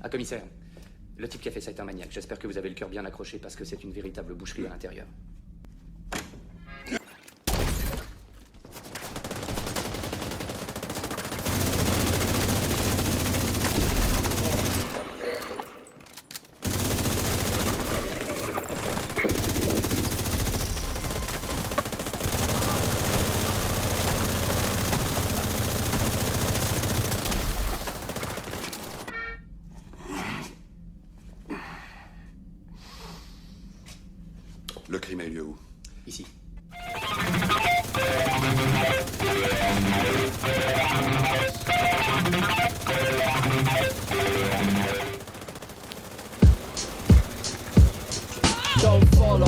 Ah, commissaire, le type qui a fait ça est un maniaque. J'espère que vous avez le cœur bien accroché parce que c'est une véritable boucherie à l'intérieur. Le crime a eu lieu où? Ici. Don't follow.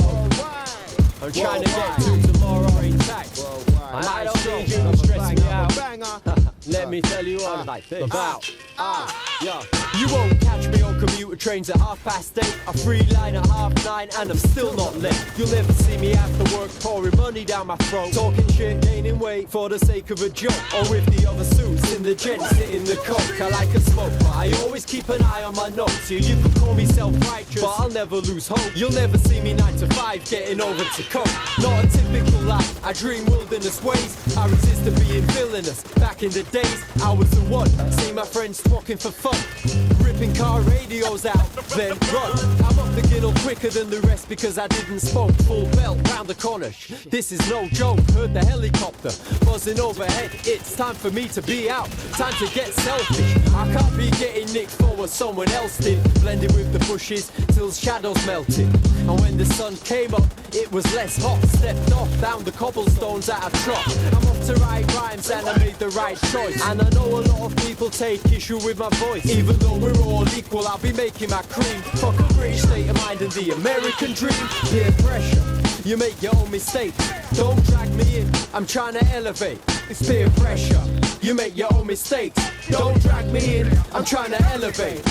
I'm trying to get to tomorrow intact. I don't need you to stress me out. Let me tell you what I'm about. Yeah. You won't catch me on commuter trains at 8:30. I free line at 9:30 and I'm still not late. You'll never see me after work pouring money down my throat, talking shit, gaining weight for the sake of a joke. Or with the other suits in the jet sitting the coke. I like a smoke, but I always keep an eye on my notes. Yeah, you could call me self-righteous, but I'll never lose hope. You'll never see me 9 to 5 getting over to coke. Not a typical life, I dream wilderness ways. I resist to being villainous. Back in the days, I was the one. See my friends walking for fun, ripping car radios out, then run. I'm up the ginnel quicker than the rest because I didn't smoke. Full belt round the corner. This is no joke. Heard the helicopter buzzing overhead. It's time for me to be out. Time to get selfish. I can't be getting nicked for what someone else did. Blended with the bushes till shadows melted. And when the sun came up, it was less hot. Stepped off down the cobblestones at a trot. I'm off to write rhymes and I made the right choice. And I know a lot of people take issue with my voice. Even though we're all equal, I'll be making my cream. Fuck a British state of mind and the American dream. Peer pressure, you make your own mistakes. Don't drag me in, I'm trying to elevate. It's peer pressure, you make your own mistakes. Don't drag me in, I'm trying to elevate.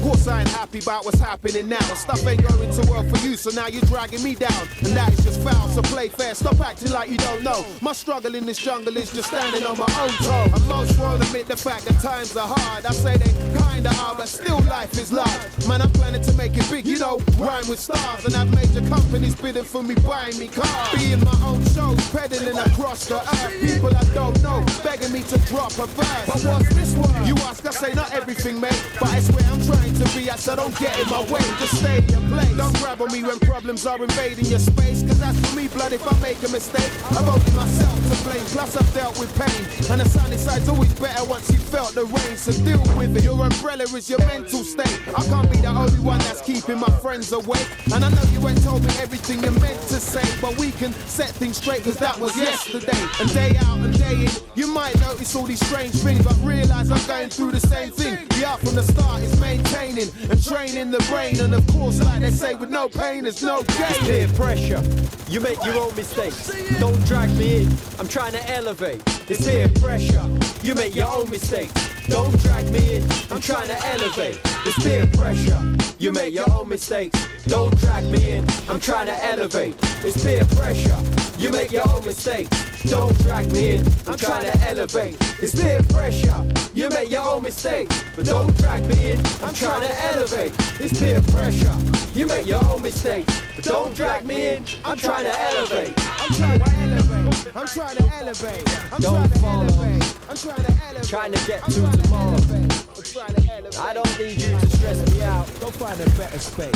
Of course I ain't happy about what's happening now. Stuff ain't going to work for you, so now you're dragging me down. And that is just foul, so play fair. Stop acting like you don't know. My struggle in this jungle is just standing on my own toe. And most won't admit the fact that times are hard. I say they kinda are, but still life is large. Man, I'm planning to make it big, you know, rhyme with stars. And have major companies bidding for me, buying me cars. Being my own shows, peddling across the earth. People I don't know, begging me to drop a verse. But what's this one? You ask, I say not everything, mate. But it's where I'm trying to be at, so don't get in my way. Just stay in your place. Don't grab on me when problems are invading your space. Cause that's for me, blood, if I make a mistake. I've only myself to blame, plus I've dealt with pain. And the sunny side's always better once you felt the rain. So deal with it, your umbrella is your mental state. I can't be the only one that's keeping my friends awake. And I know you ain't told me everything you're meant to say, but we can set things straight cause that was yesterday. And day out and day in, you might notice all these strange things, but realize I'm going through the same thing. The art from the start is maintaining and training the brain. And of course, like they say, with no pain there's no gain. It's peer pressure, you make your own mistakes. Don't drag me in, I'm trying to elevate. It's peer pressure, you make your own mistakes. Don't drag me in, I'm trying to elevate. It's peer pressure, you make your own mistakes. Don't drag me in, I'm trying to elevate. It's peer pressure, you make your own mistakes. Don't drag me in, I'm trying to elevate. It's peer pressure, you make your own mistakes. But don't drag me in, I'm trying to elevate. It's peer pressure, you make your own mistakes. But don't drag me in, I'm trying to elevate. I'm trying to elevate, I'm trying to elevate. I'm Don't trying to follow. elevate, I'm trying to elevate. Trying to get I'm to trying to tomorrow. elevate, I'm trying to elevate. I don't need you to stress me out. Go find a better space.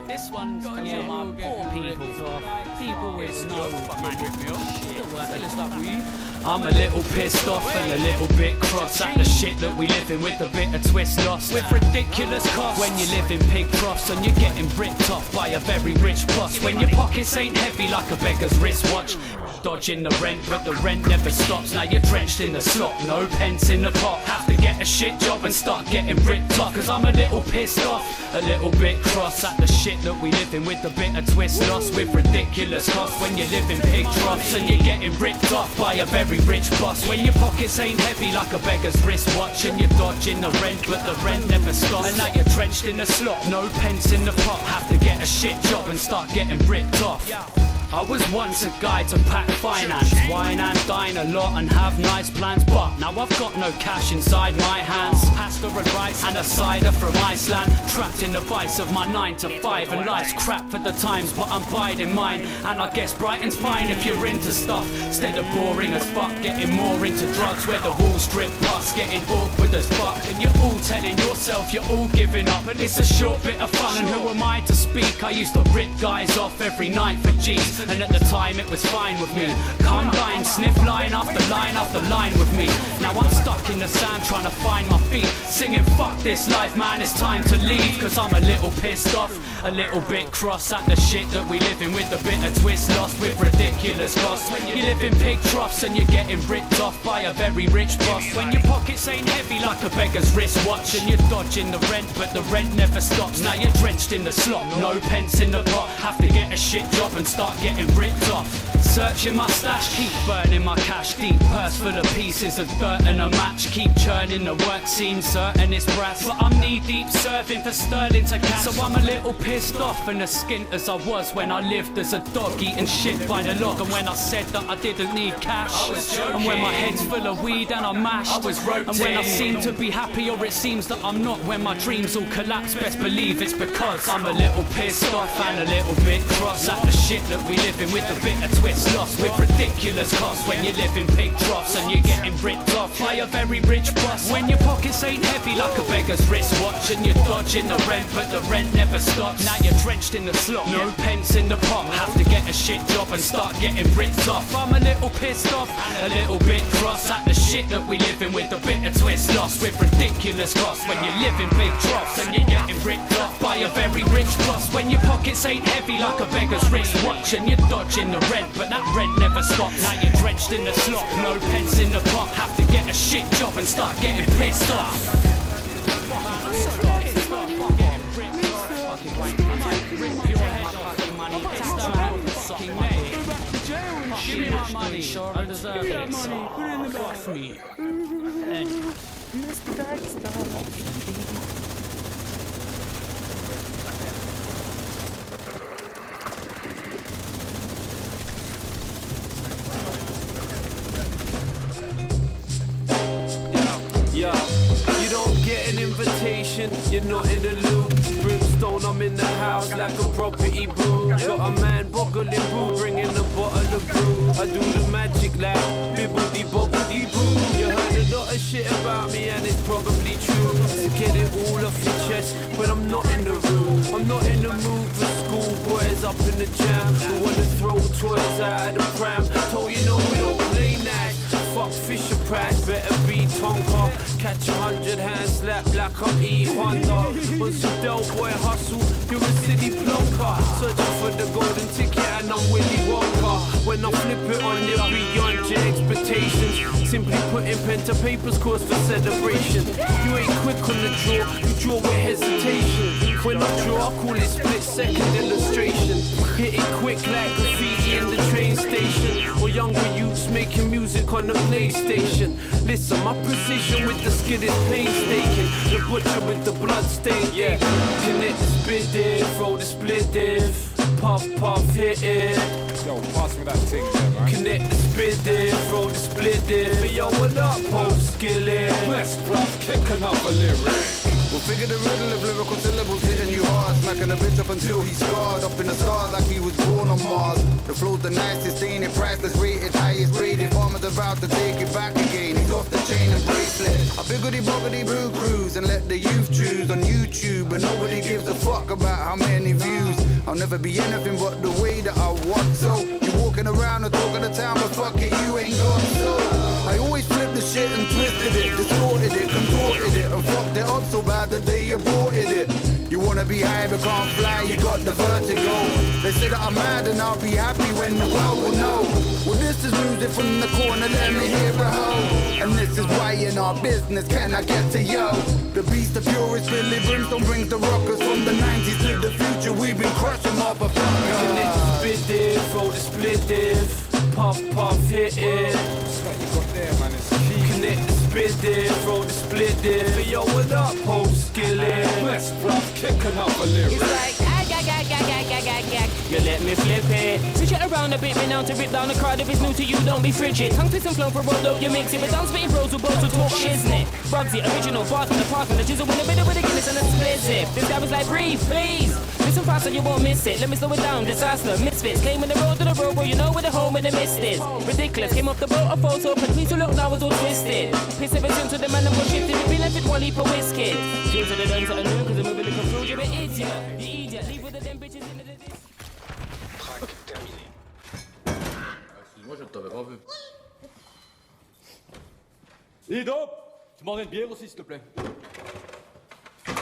This one's for my poor people. People with no I'm a little pissed off and a little bit cross at the shit that we live in with a bit of twist lost. With ridiculous costs when you live in pig troughs and you're getting ripped off by a very rich boss. When your pockets ain't heavy like a beggar's wristwatch. dodging the rent, but the rent never stops. Now you're drenched in the slop, no pence in the pot. Have to get a shit job and start getting ripped off. Cause I'm a little pissed off, a little bit cross at the shit that we live in, with a bit of twist lost with ridiculous costs. When you live in pig troughs and you're getting ripped off by a very rich boss. When your pockets ain't heavy like a beggar's wristwatch, and you're dodging the rent, but the rent never stops. And now you're drenched in the slop, no pence in the pot. Have to get a shit job and start getting ripped off. I was once a guy to pack finance, wine and dine a lot and have nice plans, but now I've got no cash inside my hands. Pasta and rice and a cider from Iceland, trapped in the vice of my 9 to 5, and life's crap for the times, but I'm biding mine. And I guess Brighton's fine if you're into stuff, instead of boring as fuck, getting more into drugs where the walls drip pus, getting awkward as fuck, and you're all telling yourself you're all giving up, and it's a short bit of fun. And who am I to speak? I used to rip guys off every night for G's, and at the time it was fine with me. Come line, sniff line after line with me. Now I'm stuck in the sand trying to find my feet, singing fuck this life man, it's time to leave. Cause I'm a little pissed off, a little bit cross at the shit that we live in, with a bit of twist lost with ridiculous costs. When you live in pig troughs and you're getting ripped off by a very rich boss. When your pockets ain't heavy like a beggar's wristwatch, and you're dodging the rent, but the rent never stops. Now you're drenched in the slop, no pence in the pot. Have to get a shit job and start getting ripped off. Searching my stash, keep burning my cash deep, purse full of pieces of dirt and a match. Keep churning the work scene, certain it's brass, but I'm knee deep serving for sterling to cash. So I'm a little pissed off and as skint as I was when I lived as a dog, eating shit by the lot. And when I said that I didn't need cash, I was joking. And when my head's full of weed and I'm mashed, I was rotating. And when I seem to be happy, or it seems that I'm not, when my dreams all collapse, best believe it's because I'm a little pissed off and a little bit cross at the shit that we live in, with a bit of twist lost with ridiculous costs. When you live in pig troughs and you're getting ripped off by a very rich boss. When your pockets ain't heavy like a beggar's wristwatch, and you're dodging the rent, but the rent never stops. Now you're drenched in the slop, no pence in the pot. Have to get a shit job and start getting ripped off. I'm a little pissed off, a little bit cross at the shit that we live in, with a bit of twist lost with ridiculous costs. When you live in big troughs and you're getting ripped off by a very rich boss. When your pockets ain't heavy like a beggar's wristwatch, and you're dodging the rent, but that rent never stops. Now you're drenched in the slop, no pence in the pot. Have to get a shit job and start getting pissed off. Give me my money, I deserve it. Fuck me. Yeah, you don't get an invitation, you're not in the loop. Brimstone, I'm in the house like a property brew. Got a man boggling brew, bringing a bottle of brew. I do the magic like bibbidi bobbidi boo. You heard a lot of shit about me and it's probably true. To get it all off your chest, but I'm not in the room. I'm not in the mood for school boys up in the jam who wanna throw toys out of the pram. Told you no, we don't play nice. Fuck Fisher Price, better be Tonka. Catch 100 hand slap like I'm E-Honda. Once you Del Boy hustle, you're a city plonker. Searching for the golden ticket and I'm Willy Wonka. When I flip it on you beyond your expectations. Simply putting pen to paper's cause for celebration. You ain't quick on the draw, you draw with hesitation. When I draw, I call it split second illustration. Hit it quick like graffiti in the train station. Or younger youths making music on the PlayStation. Listen, my precision with the skid is painstaking. The butcher with the blood stain, yeah. Connect the spit diff, throw the split diff. Puff, puff, hit it. Yo, pass me that thing there, man. Connect the spit diff, throw the split diff. Hey, yo, what up, post skillet? West Bluff, kick another lyric. We'll figure the riddle of lyrical syllables hitting you hard, smacking a bitch up until he's scarred. Up in the stars like he was born on Mars. The flow's the nicest, ain't it priceless, rated, highest rated. Farmer's about to take it back again. He's off the chain and bracelet. A biggity boggity brew cruise and let the youth choose on YouTube. But nobody gives a fuck about how many views. I'll never be anything but the way that I want. So you're walking around the talk of the town, but fuck it, you ain't got so. I always flip the shit and twisted it, distorted it, contorted it, and fucked it up so bad that they aborted it. You wanna be high but can't fly, you got the vertigo. They say that I'm mad and I'll be happy when the world will know. Well, this is music from the corner, let me hear it ho. And this is why in our business can I get to yo. The beast, the purest, Billy Brimstone brings the rockers from the 90s to the future. We've been crushing motherfuckers. Connect the split diff, roll the split diff. Puff, puff, hit it. What you got there, man, is key. Connect the split diff, roll the split diff. But yo, what up, post skillet? Let's rough kick another lyric. It's like, you let me flip it. Switch it around a bit, me now to rip down the crowd. If it's new to you, don't be frigid. Tongue twist and flow for road, you mix it. But I'm spitting bros who both to talk shiznit. Bugsy, original, bars from the park, and the jizzle in the middle with a Guinness and a split zip. This guy was like, breathe, please. Listen fast so you won't miss it. Let me slow it down, disaster, misfits. Claiming the road to the road where you know where the home and the mist is. Ridiculous, came off the boat, a photo, but please to look now was all twisted. Piss ever since to the man and was shifted. If you left it, one leap of whiskey. Cheers to the done to the new, cause the movie looking through, you're an idiot. You idiot, leave with the damn bitches in the. Excuse-moi, je ne t'avais pas vu. Ido, tu m'en une bière aussi, s'il te plaît. Je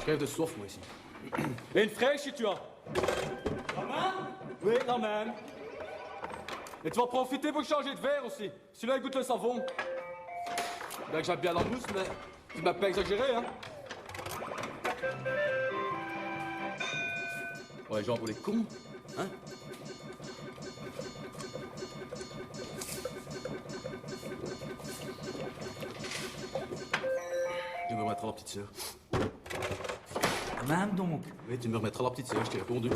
crève de soif, moi, ici. Et une fraîche, si tu as. La même? Oui, la même. Et tu vas profiter pour changer de verre aussi. Celui-là, il goûte le savon. Bien que j'aime bien la mousse, mais tu m'as pas exagéré, hein. Ouais, genre pour les cons, hein? Tu me remettras la petite sœur. Même donc. Oui, tu me remettras la petite sœur, je t'ai répondu.